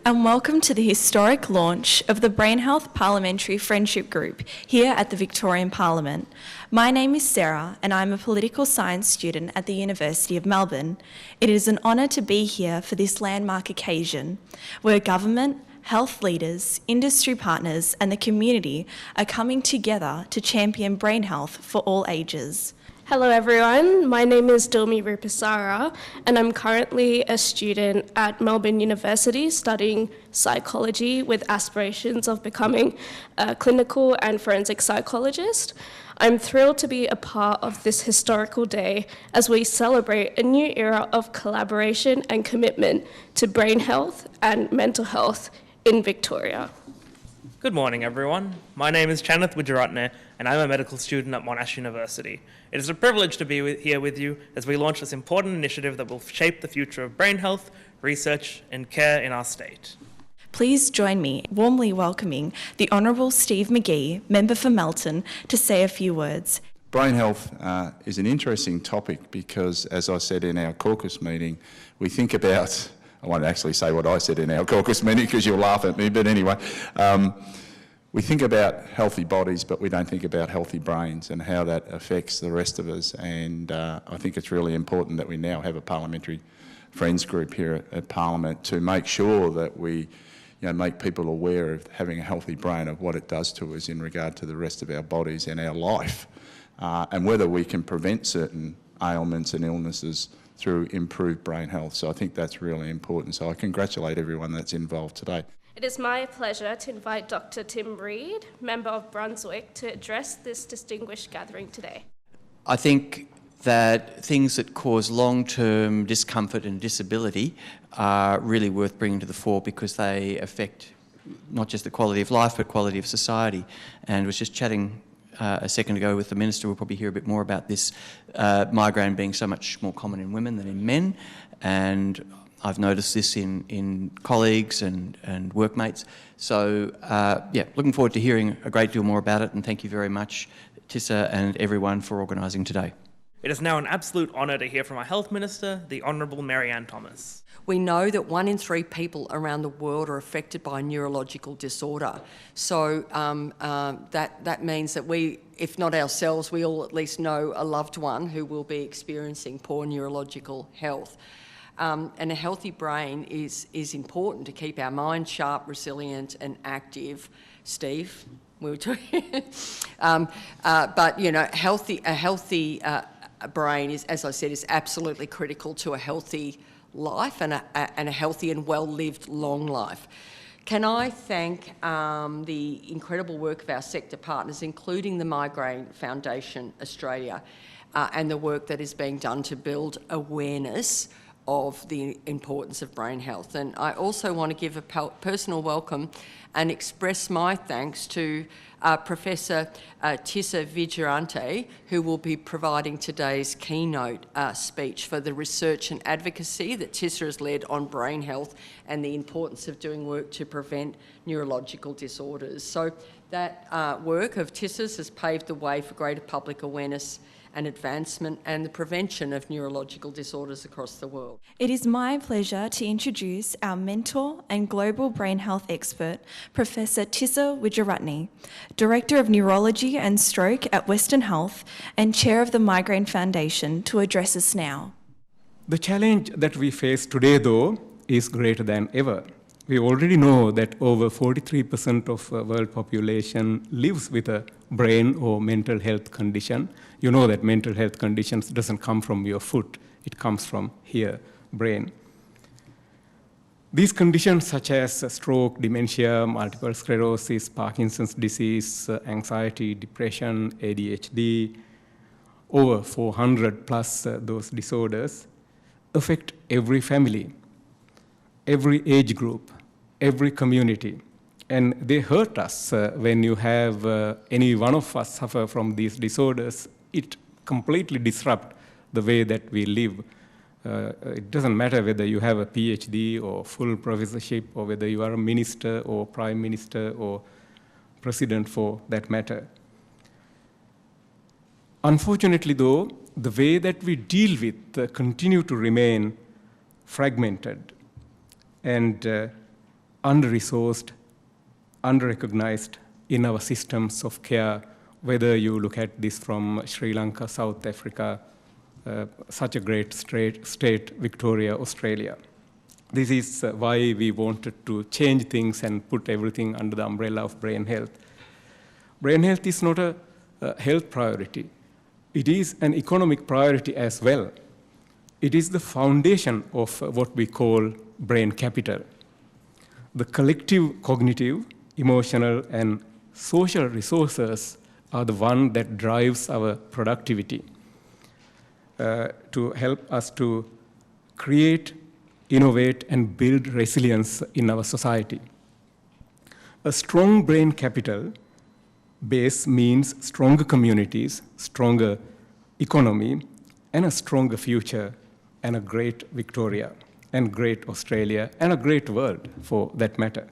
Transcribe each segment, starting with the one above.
And welcome to the historic launch of the Brain Health Parliamentary Friendship Group here at the Victorian Parliament. My name is Sarah and I'm a political science student at the University of Melbourne. It is an honour to be here for this landmark occasion where government, health leaders, industry partners and the community are coming together to champion brain health for all ages. Hello everyone, my name is Dilmi Rupasara and I'm currently a student at Melbourne University studying psychology with aspirations of becoming a clinical and forensic psychologist. I'm thrilled to be a part of this historical day as we celebrate a new era of collaboration and commitment to brain health and mental health in Victoria. Good morning, everyone. My name is Chanith Wijaratne, and I'm a medical student at Monash University. It is a privilege to be here with you as we launch this important initiative that will shape the future of brain health, research, and care in our state. Please join me in warmly welcoming the Honourable Steve McGee, Member for Melton, to say a few words. Brain health is an interesting topic because, as I said in our caucus meeting, we think about, I won't actually say what I said in our caucus meeting because you'll laugh at me, but anyway, we think about healthy bodies, but we don't think about healthy brains and how that affects the rest of us. And I think it's really important that we now have a parliamentary friends group here at Parliament to make sure that we make people aware of having a healthy brain, of what it does to us in regard to the rest of our bodies and our life, and whether we can prevent certain ailments and illnesses through improved brain health. So I think that's really important. So I congratulate everyone that's involved today. It is my pleasure to invite Dr. Tim Reid, Member of Brunswick, to address this distinguished gathering today. I think that things that cause long-term discomfort and disability are really worth bringing to the fore because they affect not just the quality of life but quality of society. And I was just chatting a second ago with the Minister. We'll probably hear a bit more about this, migraine being so much more common in women than in men, and I've noticed this in colleagues and workmates. So looking forward to hearing a great deal more about it, and thank you very much, Tissa and everyone, for organising today. It is now an absolute honour to hear from our Health Minister, the Honourable Mary-Ann Thomas. We know that 1 in 3 people around the world are affected by a neurological disorder. So that means that we, if not ourselves, we all at least know a loved one who will be experiencing poor neurological health. And a healthy brain is important to keep our mind sharp, resilient and active. Steve, we were talking. But a healthy brain is, as I said, is absolutely critical to a healthy life and a healthy and well-lived long life. Can I thank the incredible work of our sector partners, including the Migraine Foundation Australia, and the work that is being done to build awareness of the importance of brain health. And I also want to give a personal welcome and express my thanks to Professor Tissa Vijaratne, who will be providing today's keynote speech for the research and advocacy that Tissa has led on brain health and the importance of doing work to prevent neurological disorders. So that work of Tissa's has paved the way for greater public awareness and advancement and the prevention of neurological disorders across the world. It is my pleasure to introduce our mentor and global brain health expert, Professor Tissa Wijaratne, Director of Neurology and Stroke at Western Health and Chair of the Migraine Foundation, to address us now. The challenge that we face today, though, is greater than ever. We already know that over 43% of world population lives with a brain or mental health condition. You know that mental health conditions doesn't come from your foot, it comes from here, brain. These conditions such as stroke, dementia, multiple sclerosis, Parkinson's disease, anxiety, depression, ADHD, over 400 plus those disorders affect every family, every age group, every community. And they hurt us when you have any one of us suffer from these disorders. It completely disrupts the way that we live. It doesn't matter whether you have a PhD or full professorship or whether you are a minister or prime minister or president for that matter. Unfortunately, though, the way that we deal with continue to remain fragmented. And under-resourced, under-recognized in our systems of care, whether you look at this from Sri Lanka, South Africa, such a great state, Victoria, Australia. This is why we wanted to change things and put everything under the umbrella of brain health. Brain health is not a health priority. It is an economic priority as well. It is the foundation of what we call brain capital. The collective cognitive, emotional, and social resources are the one that drives our productivity to help us to create, innovate, and build resilience in our society. A strong brain capital base means stronger communities, stronger economy, and a stronger future, and a great Victoria, and great Australia, and a great world for that matter.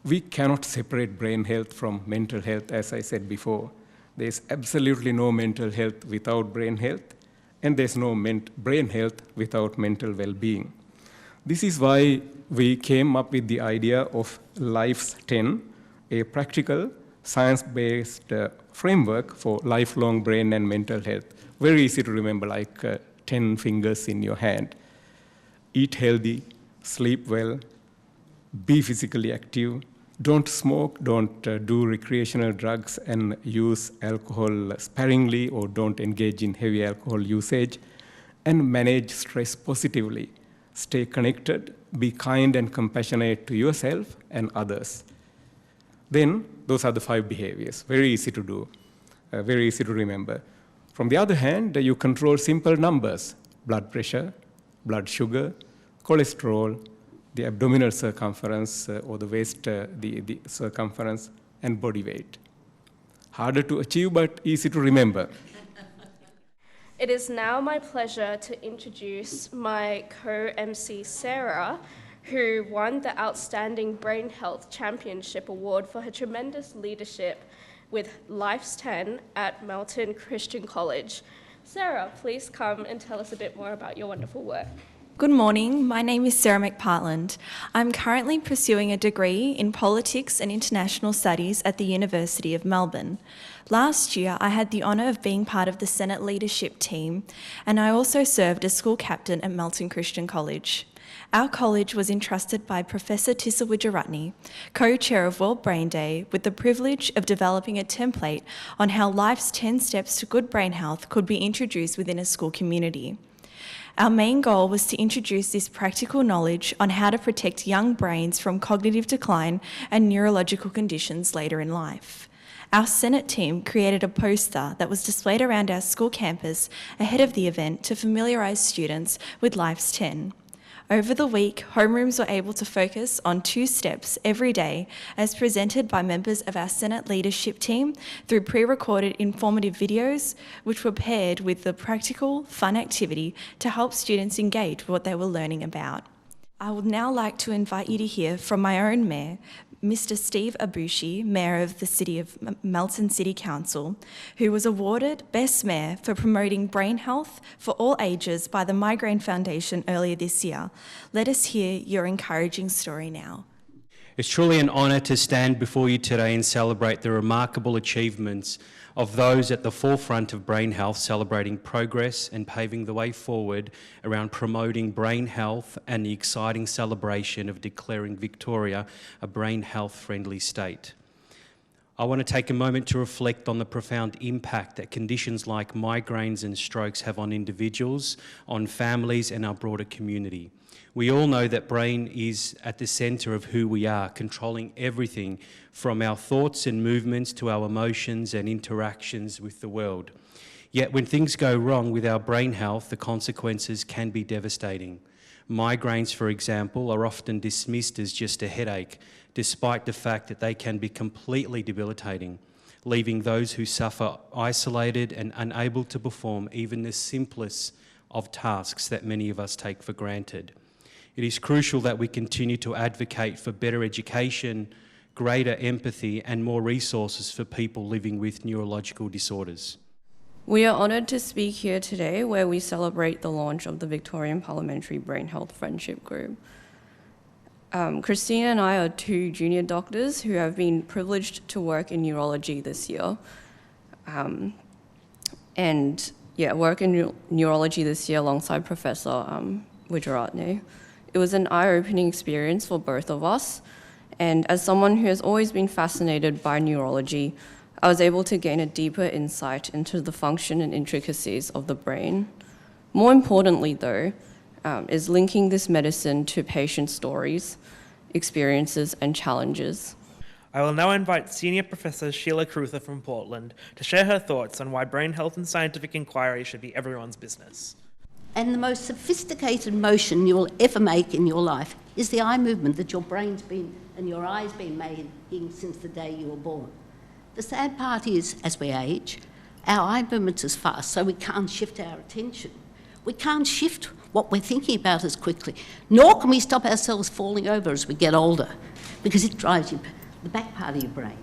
We cannot separate brain health from mental health, as I said before. There's absolutely no mental health without brain health, and there's no brain health without mental well-being. This is why we came up with the idea of Life's 10, a practical, science-based framework for lifelong brain and mental health. Very easy to remember, like 10 fingers in your hand. Eat healthy, sleep well, be physically active, don't smoke, don't do recreational drugs and use alcohol sparingly, or don't engage in heavy alcohol usage, and manage stress positively. Stay connected, be kind and compassionate to yourself and others. Then, those are the 5 behaviors. Very easy to do, very easy to remember. From the other hand, you control simple numbers: blood pressure, blood sugar, cholesterol, the abdominal circumference or the waist, the circumference, and body weight. Harder to achieve, but easy to remember. It is now my pleasure to introduce my co-MC Sarah, who won the Outstanding Brain Health Championship Award for her tremendous leadership with Life's 10 at Melbourne Christian College. Sarah, please come and tell us a bit more about your wonderful work. Good morning, my name is Sarah McPartland. I'm currently pursuing a degree in Politics and International Studies at the University of Melbourne. Last year, I had the honour of being part of the Senate leadership team, and I also served as school captain at Melbourne Christian College. Our college was entrusted by Professor Tissa Wijaratne, co-chair of World Brain Day, with the privilege of developing a template on how Life's 10 Steps to Good Brain Health could be introduced within a school community. Our main goal was to introduce this practical knowledge on how to protect young brains from cognitive decline and neurological conditions later in life. Our Senate team created a poster that was displayed around our school campus ahead of the event to familiarise students with Life's 10. Over the week, homerooms were able to focus on 2 steps every day as presented by members of our Senate leadership team through pre-recorded informative videos, which were paired with the practical, fun activity to help students engage with what they were learning about. I would now like to invite you to hear from my own mayor, Mr. Steve Abushi, Mayor of the City of Melton City Council, who was awarded Best Mayor for promoting brain health for all ages by the Migraine Foundation earlier this year. Let us hear your encouraging story now. It's truly an honour to stand before you today and celebrate the remarkable achievements of those at the forefront of brain health, celebrating progress and paving the way forward around promoting brain health and the exciting celebration of declaring Victoria a brain health-friendly state. I want to take a moment to reflect on the profound impact that conditions like migraines and strokes have on individuals, on families and our broader community. We all know that brain is at the centre of who we are, controlling everything from our thoughts and movements to our emotions and interactions with the world. Yet when things go wrong with our brain health, the consequences can be devastating. Migraines, for example, are often dismissed as just a headache, despite the fact that they can be completely debilitating, leaving those who suffer isolated and unable to perform even the simplest of tasks that many of us take for granted. It is crucial that we continue to advocate for better education, greater empathy and more resources for people living with neurological disorders. We are honoured to speak here today where we celebrate the launch of the Victorian Parliamentary Brain Health Friendship Group. Christine and I are two junior doctors who have been privileged to work in neurology this year. Work in neurology this year alongside Professor Wijaratne. It was an eye-opening experience for both of us, and as someone who has always been fascinated by neurology, I was able to gain a deeper insight into the function and intricacies of the brain. More importantly, though, is linking this medicine to patient stories, experiences, and challenges. I will now invite Senior Professor Sheila Cruther from Portland to share her thoughts on why brain health and scientific inquiry should be everyone's business. And the most sophisticated motion you will ever make in your life is the eye movement that your brain's been and your eyes been making since the day you were born. The sad part is, as we age, our eye movement is fast, so we can't shift our attention. We can't shift what we're thinking about as quickly, nor can we stop ourselves falling over as we get older, because it drives you the back part of your brain.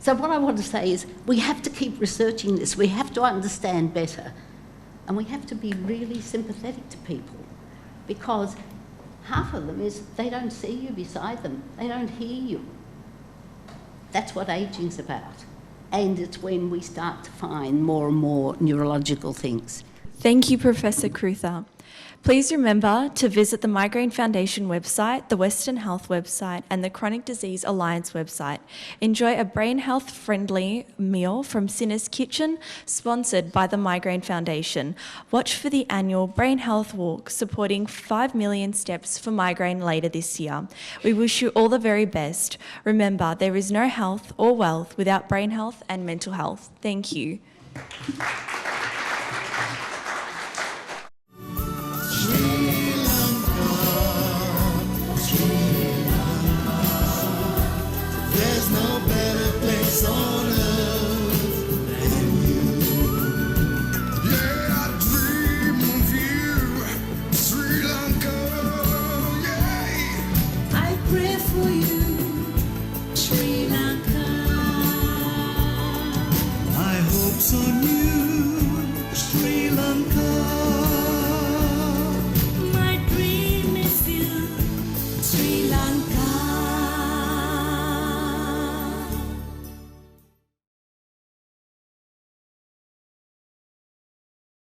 So what I want to say is we have to keep researching this. We have to understand better. And we have to be really sympathetic to people, because half of them is they don't see you beside them. They don't hear you. That's what aging's about. And it's when we start to find more and more neurological things. Thank you, Professor Cruther. Please remember to visit the Migraine Foundation website, the Western Health website, and the Chronic Disease Alliance website. Enjoy a brain health-friendly meal from Sinner's Kitchen, sponsored by the Migraine Foundation. Watch for the annual Brain Health Walk, supporting 5 million steps for migraine later this year. We wish you all the very best. Remember, there is no health or wealth without brain health and mental health. Thank you.